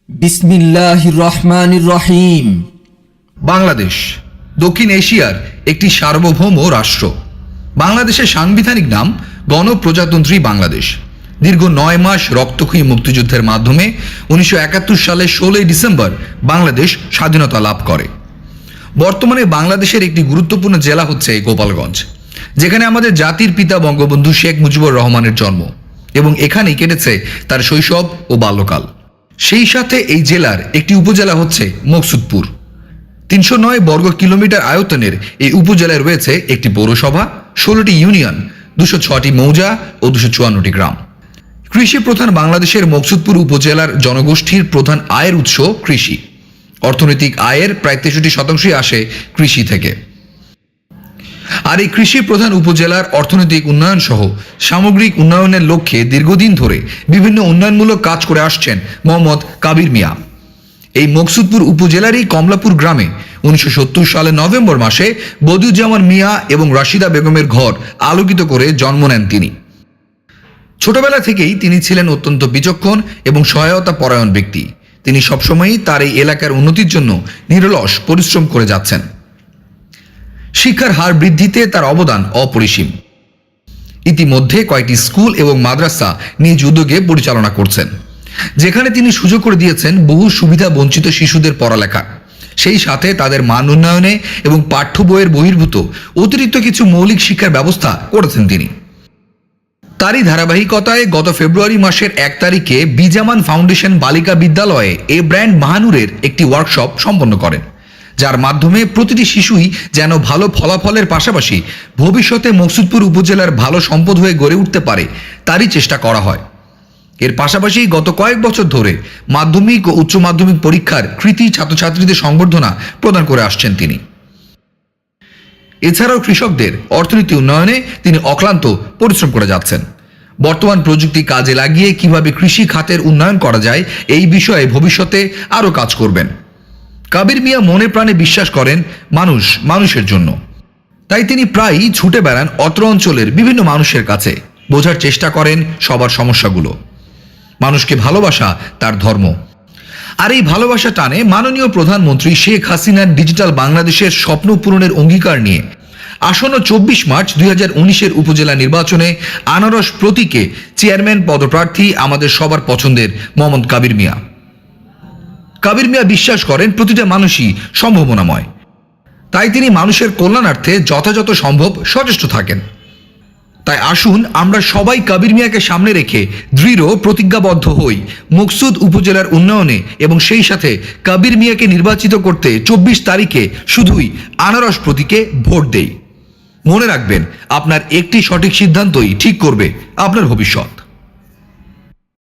বিসমিল্লাহির রহমানির রহিম। বাংলাদেশ দক্ষিণ এশিয়ার একটি সার্বভৌম রাষ্ট্র। বাংলাদেশের সাংবিধানিক নাম গণপ্রজাতন্ত্রী বাংলাদেশ। দীর্ঘ 9 মাস রক্তক্ষয়ী মুক্তিযুদ্ধের মাধ্যমে 1971 সালের 16 ডিসেম্বর বাংলাদেশ স্বাধীনতা লাভ করে। বর্তমানে বাংলাদেশের একটি গুরুত্বপূর্ণ জেলা হচ্ছে গোপালগঞ্জ, যেখানে আমাদের জাতির পিতা বঙ্গবন্ধু শেখ মুজিবুর রহমানের জন্ম এবং এখানেই কেটেছে তার শৈশব ও বাল্যকাল। সেই সাথে এই জেলার একটি উপজেলা হচ্ছে মকসুদপুর। 309 বর্গ কিলোমিটার আয়তনের এই উপজেলায় রয়েছে একটি পৌরসভা, 16টি ইউনিয়ন, 206টি মৌজা ও 254টি গ্রাম। কৃষি প্রধান বাংলাদেশের মকসুদপুর উপজেলার জনগোষ্ঠীর প্রধান আয়ের উৎস কৃষি। অর্থনৈতিক আয়ের প্রায় 63% আসে কৃষি থেকে। আর এই কৃষি প্রধান উপজেলার অর্থনৈতিক উন্নয়ন সহ সামগ্রিক উন্নয়নের লক্ষ্যে দীর্ঘদিন ধরে বিভিন্ন উন্নয়নমূলক কাজ করে আসছেন মোহাম্মদ কাবির মিয়া। এই মকসুদপুর উপজেলারই কমলাপুর গ্রামে 1970 সালের নভেম্বর মাসে বদিউজ্জামান মিয়া এবং রাশিদা বেগমের ঘর আলোকিত করে জন্ম নেন তিনি। ছোটবেলা থেকেই তিনি ছিলেন অত্যন্ত বিচক্ষণ এবং সহায়তা পরায়ণ ব্যক্তি। তিনি সবসময়ই তার এই এলাকার উন্নতির জন্য নিরলস পরিশ্রম করে যাচ্ছেন। শিক্ষার হার বৃদ্ধিতে তার অবদান অপরিসীম। ইতিমধ্যে কয়েকটি স্কুল এবং মাদ্রাসা নিজ উদ্যোগে পরিচালনা করছেন, যেখানে তিনি সুযোগ করে দিয়েছেন বহু সুবিধা বঞ্চিত শিশুদের পড়ালেখা। সেই সাথে তাদের মান উন্নয়নে এবং পাঠ্য বইয়ের বহির্ভূত অতিরিক্ত কিছু মৌলিক শিক্ষার ব্যবস্থা করেছেন তিনি। তারই ধারাবাহিকতায় গত ফেব্রুয়ারি মাসের 1 তারিখে বিজামান ফাউন্ডেশন বালিকা বিদ্যালয়ে এ ব্র্যান্ড মাহানুরের একটি ওয়ার্কশপ সম্পন্ন করেন, যার মাধ্যমে প্রতিটি শিশুই যেন ভালো ফলাফলের পাশাপাশি ভবিষ্যতে মকসুদপুর উপজেলার ভালো সম্পদ হয়ে গড়ে উঠতে পারে তারই চেষ্টা করা হয়। এর পাশাপাশি গত কয়েক বছর ধরে মাধ্যমিক ও উচ্চ মাধ্যমিক পরীক্ষার কৃতী ছাত্রছাত্রীদের সংবর্ধনা প্রদান করে আসছেন তিনি। এছাড়াও কৃষকদের অর্থনীতি উন্নয়নে তিনি অক্লান্ত পরিশ্রম করে যাচ্ছেন। বর্তমান প্রযুক্তি কাজে লাগিয়ে কিভাবে কৃষি খাতের উন্নয়ন করা যায় এই বিষয়ে ভবিষ্যতে আরও কাজ করবেন। কাবির মিয়া মনে প্রাণে বিশ্বাস করেন মানুষ মানুষের জন্য। তাই তিনি প্রায়ই ছুটে বেড়ান অত্র অঞ্চলের বিভিন্ন মানুষের কাছে, বোঝার চেষ্টা করেন সবার সমস্যাগুলো। মানুষকে ভালোবাসা তার ধর্ম। আর এই ভালোবাসা টানে মাননীয় প্রধানমন্ত্রী শেখ হাসিনার ডিজিটাল বাংলাদেশের স্বপ্ন পূরণের অঙ্গীকার নিয়ে আসন্ন 24 মার্চ 2019 উপজেলা নির্বাচনে আনারস প্রতীকে চেয়ারম্যান পদপ্রার্থী আমাদের সবার পছন্দের মোহাম্মদ কাবির মিয়া। কাবির মিয়া বিশ্বাস করেন প্রতিটা মানুষই সম্ভাবনাময়, তাই তিনি মানুষের কল্যাণার্থে যথাযথ সম্ভব সচেষ্ট থাকেন। তাই আসুন আমরা সবাই কাবির মিয়াকে সামনে রেখে দৃঢ় প্রতিজ্ঞাবদ্ধ হই মকসুদ উপজেলার উন্নয়নে এবং সেই সাথে কাবির মিয়াকে নির্বাচিত করতে 24 তারিখে শুধুই আনারস প্রতীকে ভোট দেই। মনে রাখবেন, আপনার একটি সঠিক সিদ্ধান্তই ঠিক করবে আপনার ভবিষ্যৎ।